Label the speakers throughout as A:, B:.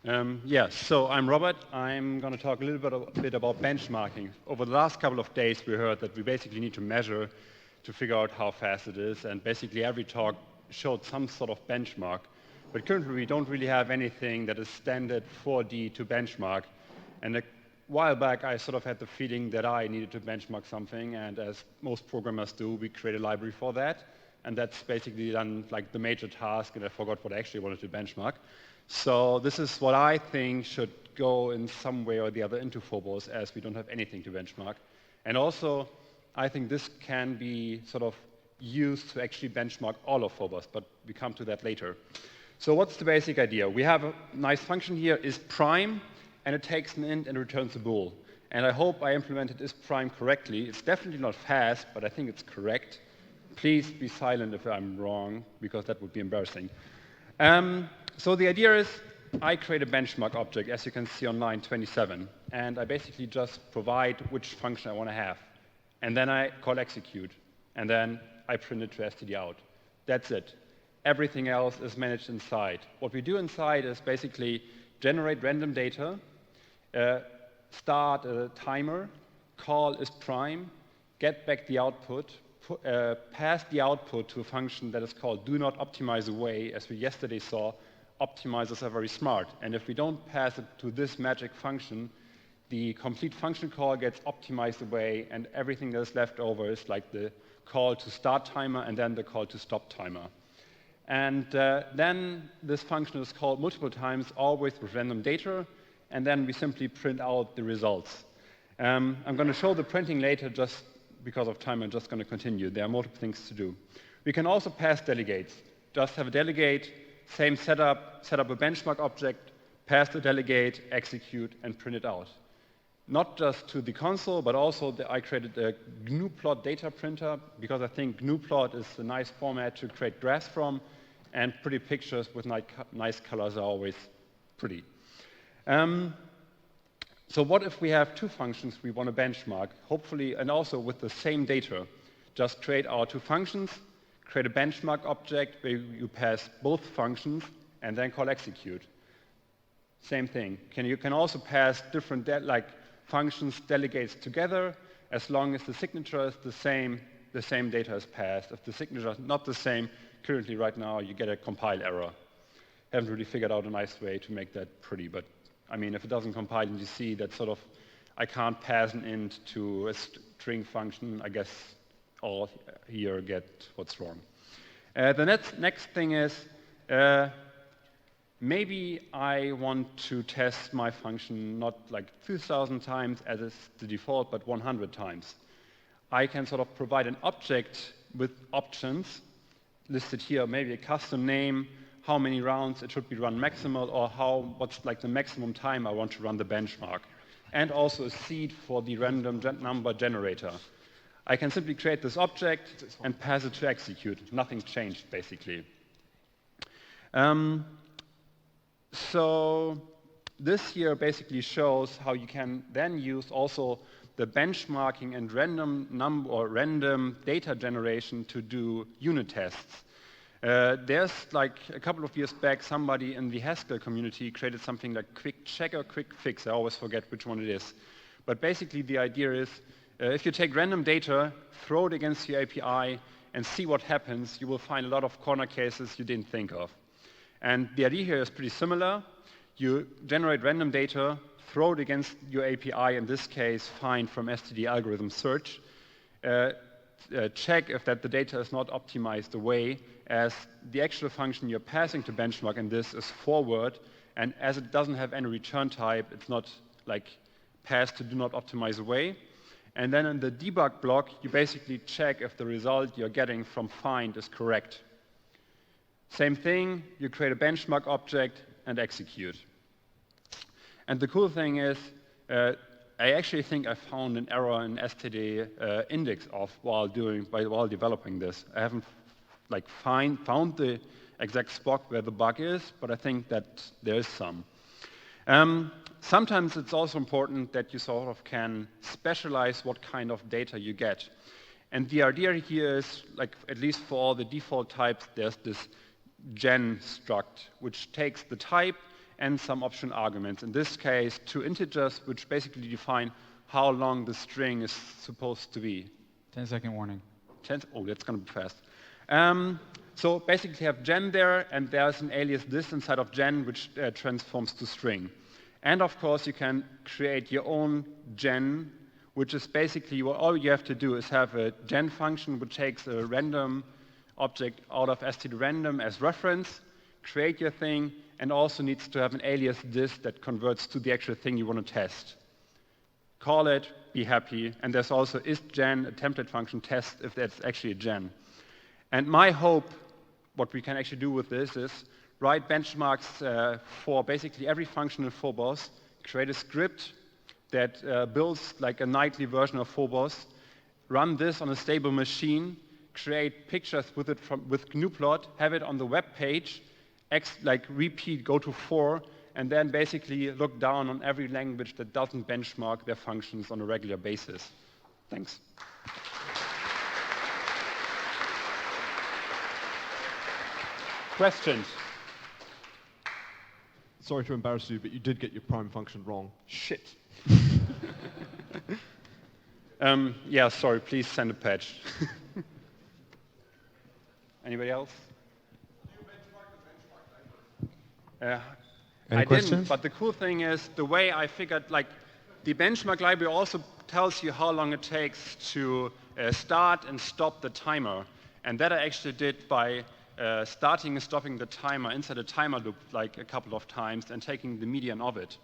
A: Yeah, so I'm Robert. I'm going to talk a little bit about benchmarking. Over the last couple of days, we heard that we basically need to measure to figure out how fast it is, and basically every talk showed some sort of benchmark. But currently, we don't really have anything that is standard 4D to benchmark. And a while back, I sort of had the feeling that I needed to benchmark something, and as most programmers do, we create a library for that. And that's basically done like the major task, and I forgot what I actually wanted to benchmark. So this is what I think should go in some way or the other into Phobos, as we don't have anything to benchmark. And also, I think this can be sort of used to actually benchmark all of Phobos, but we come to that later. So what's the basic idea? We have a nice function here, is prime, and it takes an int and returns a bool. And I hope I implemented is prime correctly. It's definitely not fast, but I think it's correct. Please be silent if I'm wrong, because that would be embarrassing. So the idea is I create a benchmark object, as you can see on line 27, and I basically just provide which function I want to have. And then I call execute, and then I print it to std out. That's it. Everything else is managed inside. What we do inside is basically generate random data, start a timer, call is prime, get back the output, pass the output to a function that is called do not optimize away, as we yesterday saw. Optimizers are very smart, and if we don't pass it to this magic function, the complete function call gets optimized away, and everything that is left over is like the call to start timer and then the call to stop timer. And then this function is called multiple times, always with random data, and then we simply print out the results. I'm going to show the printing later. Just because of time, I'm just going to continue. There are multiple things to do. We can also pass delegates. Just have a delegate, same setup, set up a benchmark object, pass the delegate, execute, and print it out. Not just to the console, but also I created a GNU-plot data printer, because I think GNU-plot is a nice format to create graphs from, and pretty pictures with nice colors are always pretty. So what if we have two functions we want to benchmark, hopefully, and also with the same data? Just create our two functions, create a benchmark object where you pass both functions, and then call execute. Same thing. You can also pass different functions, delegates together, as long as the signature is the same data is passed. If the signature is not the same, currently right now you get a compile error. Haven't really figured out a nice way to make that pretty, but I mean, if it doesn't compile and you see that sort of, I can't pass an int to a string function, I guess all here get what's wrong. The next thing is, maybe I want to test my function not like 2,000 times as is the default, but 100 times. I can sort of provide an object with options listed here, maybe a custom name, how many rounds it should be run maximal, or what's like the maximum time I want to run the benchmark, and also a seed for the random number generator. I can simply create this object and pass it to execute. Nothing changed, basically. So this here basically shows how you can then use also the benchmarking and random data generation to do unit tests. There's like a couple of years back, somebody in the Haskell community created something like quick check or quick fix. I always forget which one it is. But basically the idea is, if you take random data, throw it against your API, and see what happens, you will find a lot of corner cases you didn't think of. And the idea here is pretty similar. You generate random data, throw it against your API, in this case, find from std algorithm search, check if the data is not optimized away, as the actual function you're passing to benchmark in this is forward, and as it doesn't have any return type, it's not like passed to do not optimize away. And then in the debug block, you basically check if the result you're getting from find is correct. Same thing, you create a benchmark object and execute. And the cool thing is, I actually think I found an error in std index of while developing this. I haven't found the exact spot where the bug is, but I think that there is some. Sometimes it's also important that you sort of can specialize what kind of data you get. And the idea here is, like, at least for all the default types, there's this gen struct, which takes the type and some optional arguments. In this case, 2 integers, which basically define how long the string is supposed to be.
B: 10-second warning.
A: 10? Oh, that's going to be fast. So basically you have gen there, and there's an alias this inside of gen, which transforms to string. And of course, you can create your own gen, which is basically all you have to do is have a gen function which takes a random object out of std_random as reference, create your thing, and also needs to have an alias this that converts to the actual thing you want to test. Call it, be happy, and there's also isGen, a template function, test if that's actually a gen. And my hope, what we can actually do with this is write benchmarks for basically every function in Phobos, create a script that builds like a nightly version of Phobos, run this on a stable machine, create pictures with it with GNU-plot, have it on the web page, repeat, go to 4, and then basically look down on every language that doesn't benchmark their functions on a regular basis. Thanks. Questions?
C: Sorry to embarrass you, but you did get your prime function wrong.
A: Shit. Yeah, sorry, please send a patch. Anybody else?
B: Any
A: I
B: questions?
A: didn't, but the cool thing is the way I figured, the benchmark library also tells you how long it takes to start and stop the timer. And that I actually did by starting and stopping the timer inside a timer loop a couple of times and taking the median of it.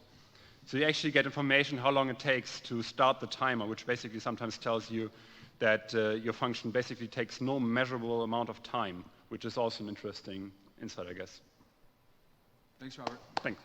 A: So you actually get information how long it takes to start the timer, which basically sometimes tells you that your function basically takes no measurable amount of time, which is also an interesting insight, I guess.
B: Thanks, Robert.
A: Thanks.